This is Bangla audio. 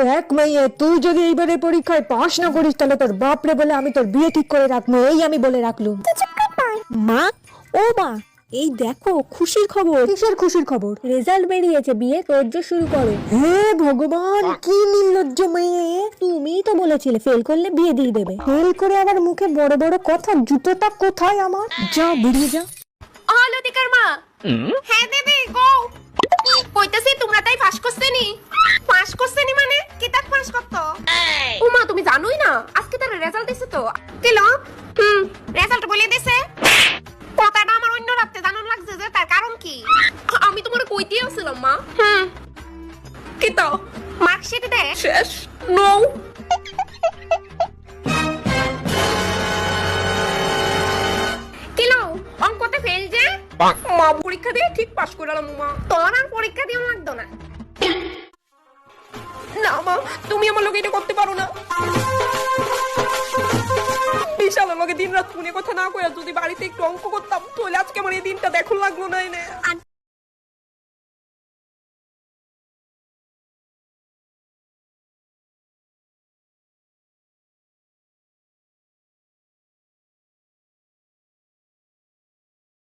দেখ মেয়ে, তুই যদি এইবারে পরীক্ষায় পাশ না করিস তাহলে তোর বাপরে বলে আমি তোর বিয়ে ঠিক করে রাখবো, এই আমি বলে রাখলুম। মা, ও মা, এই দেখো খুশির খবর। কিসের খুশির খবর? রেজাল্ট বেরিয়েছে, বিয়ে তোড়জোড় শুরু করো। হে ভগবান, কি নির্লজ্জ মেয়ে! তুমিই তো বলেছিলে ফেল করলে বিয়ে দিয়ে দেবে। ফেল করে আবার মুখে বড় বড় কথা, জুতোটা কোথায় আমার? যা বেরিয়ে যা। লতিকার মা। হ্যাঁ দিদি গো। কইতাছি তোমরা তাই পাস করছেনি? পাস করছেনি মানে কি তাক পাস করতো? ও মা, তুমি জানোই না আজকে তার রেজাল্ট দিছে তো। দিল? রেজাল্ট বলে দিছে। কথাটা আমার অন্য রাতে জানার লাগছে যে তার কারণ কি? আমি তোমার কইতেই আসছিলাম মা। কি তো? মার্কশিট দে। শেষ। নো। কিলো অঙ্কতে ফেল যে? মা পরীক্ষা দিয়ে ঠিক পাস করলাম মা। তোর আর পরীক্ষা দিয়ে লাগতো না। না মা, তুমি আমার লগে এটা করতে পারো না। বিশাল আমাকে দিন রাত ফোনে কথা না কইয়া যদি বাড়িতে একটু অঙ্ক করতাম তাহলে আজকে আমার এই দিনটা দেখো লাগলো না।